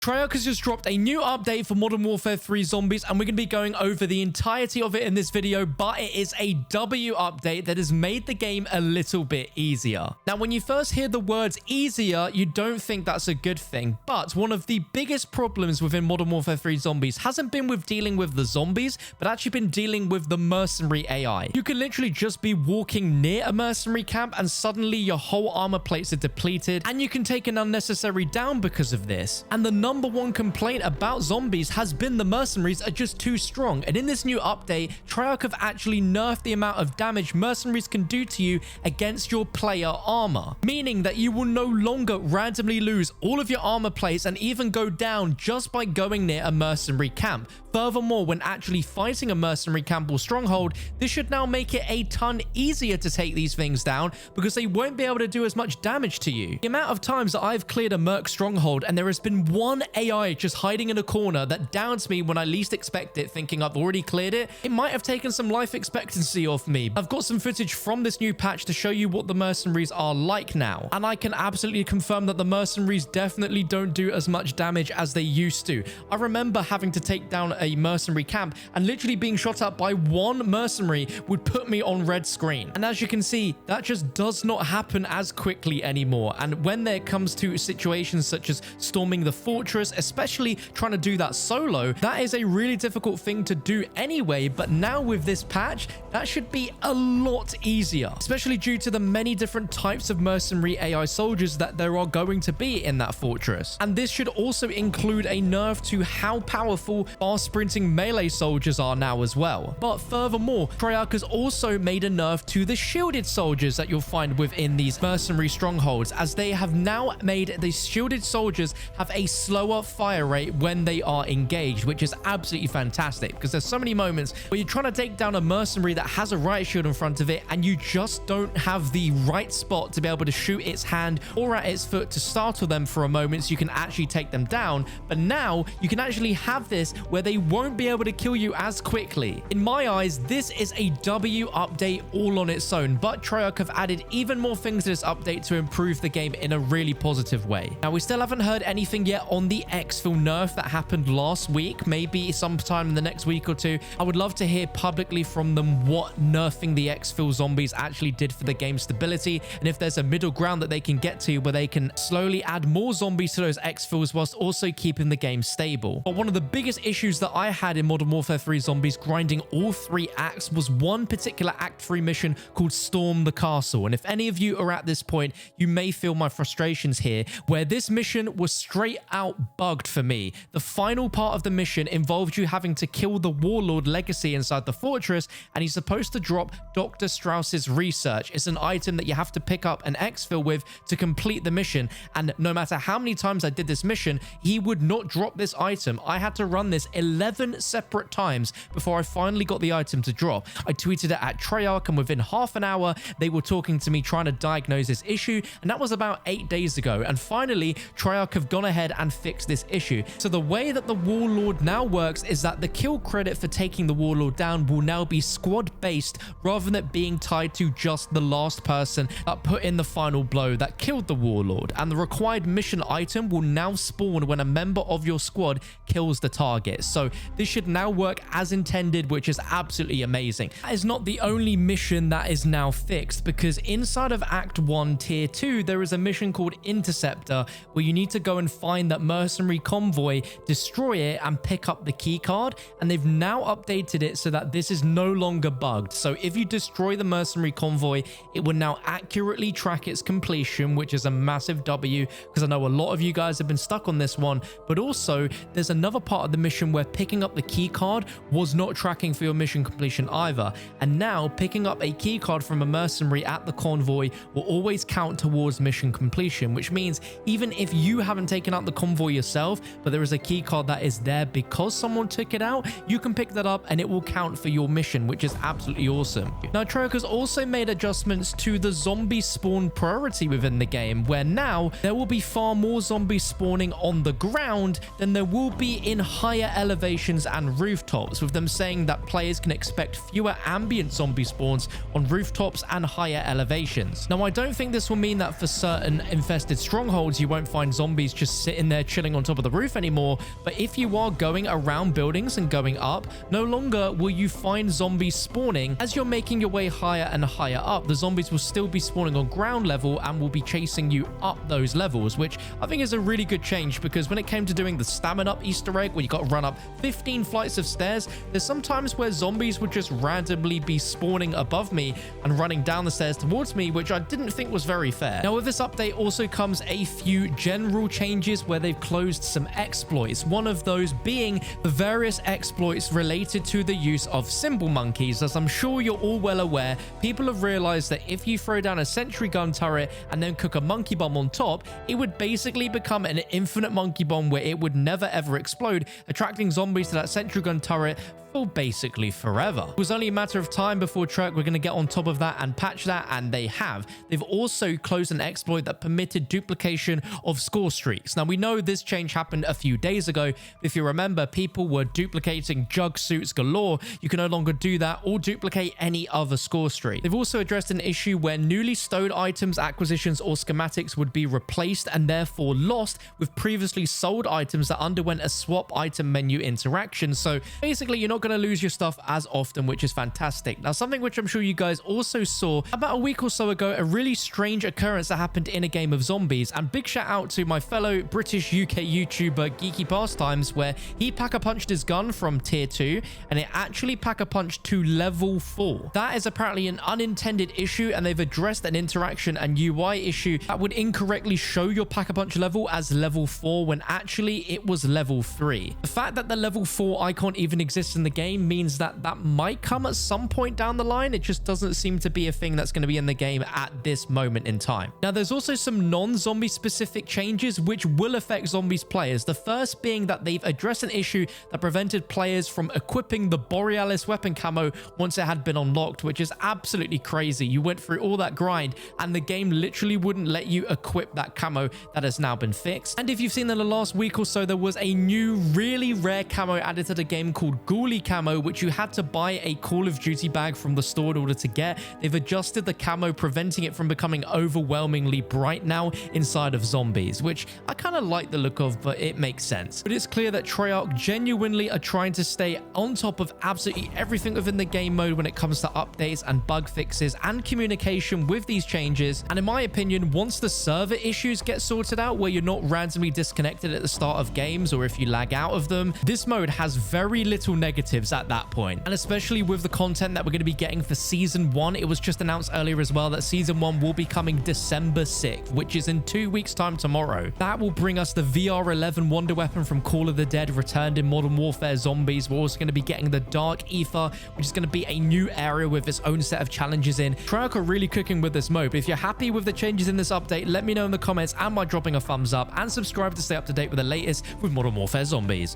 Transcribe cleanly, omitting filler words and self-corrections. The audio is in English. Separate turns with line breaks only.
Treyarch has just dropped a new update for Modern Warfare 3 Zombies, and we're going to be going over the entirety of it in this video, but it is a W update that has made the game a little bit easier. Now, when you first hear the words easier, you don't think that's a good thing, but one of the biggest problems within Modern Warfare 3 Zombies hasn't been with dealing with the zombies, but actually been dealing with the mercenary AI. You can literally just be walking near a mercenary camp and suddenly your whole armor plates are depleted, and you can take an unnecessary down because of this. And the number one complaint about zombies has been the mercenaries are just too strong, and in this new update, Treyarch have actually nerfed the amount of damage mercenaries can do to you against your player armor, meaning that you will no longer randomly lose all of your armor plates and even go down just by going near a mercenary camp. Furthermore, when actually fighting a mercenary camp or stronghold, this should now make it a ton easier to take these things down because they won't be able to do as much damage to you. The amount of times that I've cleared a merc stronghold and there has been one AI just hiding in a corner that downs me when I least expect it, thinking I've already cleared it, it might have taken some life expectancy off me. I've got some footage from this new patch to show you what the mercenaries are like now, and I can absolutely confirm that the mercenaries definitely don't do as much damage as they used to. I remember having to take down a mercenary camp and literally being shot at by one mercenary would put me on red screen, and as you can see, that just does not happen as quickly anymore. And when there comes to situations such as storming the fortress, especially trying to do that solo, that is a really difficult thing to do anyway, but now with this patch, that should be a lot easier, especially due to the many different types of mercenary AI soldiers that there are going to be in that fortress. And this should also include a nerf to how powerful fast sprinting melee soldiers are now as well. But furthermore, Treyarch has also made a nerf to the shielded soldiers that you'll find within these mercenary strongholds, as they have now made the shielded soldiers have a slower fire rate when they are engaged, which is absolutely fantastic because there's so many moments where you're trying to take down a mercenary that has a riot shield in front of it and you just don't have the right spot to be able to shoot its hand or at its foot to startle them for a moment so you can actually take them down. But now you can actually have this where they won't be able to kill you as quickly. In my eyes, this is a W update all on its own, but Treyarch have added even more things to this update to improve the game in a really positive way. Now, we still haven't heard anything yet on the exfil nerf that happened last week, maybe sometime in the next week or two. I would love to hear publicly from them what nerfing the exfil zombies actually did for the game's stability, and if there's a middle ground that they can get to where they can slowly add more zombies to those exfils whilst also keeping the game stable. But one of the biggest issues that I had in Modern Warfare 3 Zombies grinding all 3 acts was one particular Act 3 mission called Storm the Castle. And if any of you are at this point, you may feel my frustrations here, where this mission was straight out bugged for me. The final part of the mission involved you having to kill the Warlord legacy inside the fortress, and he's supposed to drop Dr. Strauss's research. It's an item that you have to pick up an exfil with to complete the mission, and no matter how many times I did this mission, he would not drop this item. I had to run this 11 separate times before I finally got the item to drop. I tweeted it at Treyarch, and within half an hour, they were talking to me trying to diagnose this issue, and that was about 8 days ago. And finally, Treyarch have gone ahead and fixed this issue. So the way that the Warlord now works is that the kill credit for taking the Warlord down will now be squad-based rather than it being tied to just the last person that put in the final blow that killed the Warlord. And the required mission item will now spawn when a member of your squad kills the target. So this should now work as intended, which is absolutely amazing. That is not the only mission that is now fixed, because inside of Act 1 Tier 2, there is a mission called Interceptor where you need to go and find that Mercenary Convoy, destroy it, and pick up the keycard. And they've now updated it so that this is no longer bugged. So if you destroy the Mercenary Convoy, it will now accurately track its completion, which is a massive W, because I know a lot of you guys have been stuck on this one. But also, there's another part of the mission where picking up the keycard was not tracking for your mission completion either. And now picking up a keycard from a mercenary at the convoy will always count towards mission completion, which means even if you haven't taken out the convoy yourself, but there is a keycard that is there because someone took it out, you can pick that up and it will count for your mission, which is absolutely awesome. Now, Treyarch has also made adjustments to the zombie spawn priority within the game, where now there will be far more zombies spawning on the ground than there will be in higher elevations and rooftops, with them saying that players can expect fewer ambient zombie spawns on rooftops and higher elevations. Now, I don't think this will mean that for certain infested strongholds you won't find zombies just sitting there chilling on top of the roof anymore, but if you are going around buildings and going up, no longer will you find zombies spawning as you're making your way higher and higher up. The zombies will still be spawning on ground level and will be chasing you up those levels, which I think is a really good change, because when it came to doing the stamina up Easter egg where you got to run up 15 flights of stairs, there's some times where zombies would just randomly be spawning above me and running down the stairs towards me, which I didn't think was very fair. Now with this update also comes a few general changes where they've closed some exploits, one of those being the various exploits related to the use of symbol monkeys. As I'm sure you're all well aware, people have realized that if you throw down a sentry gun turret and then cook a monkey bomb on top, it would basically become an infinite monkey bomb where it would never ever explode, attracting zombies to that sentry gun turret for basically forever. It was only a matter of time before Treyarch were going to get on top of that and patch that, and they have. They've also closed an exploit that permitted duplication of score streaks. Now we know this change happened a few days ago. If you remember, people were duplicating jug suits galore. You can no longer do that or duplicate any other score streak. They've also addressed an issue where newly stowed items, acquisitions, or schematics would be replaced and therefore lost with previously sold items that underwent a swap item menu interaction. So basically, you're not going to lose your stuff as often, which is fantastic. Now, something which I'm sure you guys also saw about a week or so ago, a really strange occurrence that happened in a game of zombies, and big shout out to my fellow British UK YouTuber Geeky Pastimes, where he pack-a-punched his gun from tier 2 and it actually pack-a-punched to level 4. That is apparently an unintended issue, and they've addressed an interaction and UI issue that would incorrectly show your pack-a-punch level as level 4 when actually it was level 3. The fact that the level 4 icon even exists in the game means that that might come at some point down the line. It just doesn't seem to be a thing that's going to be in the game at this moment in time. Now, there's also some non-zombie specific changes which will affect zombies players. The first being that they've addressed an issue that prevented players from equipping the Borealis weapon camo once it had been unlocked, which is absolutely crazy. You went through all that grind and the game literally wouldn't let you equip that camo. That has now been fixed. And if you've seen in the last week or so, there was a new really rare camo added to the game called Ghoulie camo, which you had to buy a Call of Duty bag from the store in order to get. They've adjusted the camo, preventing it from becoming overwhelmingly bright now inside of zombies, which I kind of like the look of, but it makes sense. But it's clear that Treyarch genuinely are trying to stay on top of absolutely everything within the game mode when it comes to updates and bug fixes and communication with these changes. And in my opinion, once the server issues get sorted out, where you're not randomly disconnected at the start of games or if you lag out of them, this mode has very little negatives at that point. And especially with the content that we're going to be getting for season 1, it was just announced earlier as well that season 1 will be coming December 6th, which is in 2 weeks time tomorrow. That will bring us the VR11 wonder weapon from Call of the Dead returned in Modern Warfare Zombies. We're also going to be getting the Dark Ether, which is going to be a new area with its own set of challenges in. Treyarch are really cooking with this mode. But if you're happy with the changes in this update, let me know in the comments and by dropping a thumbs up, and subscribe to stay up to date with the latest with Modern Warfare Zombies.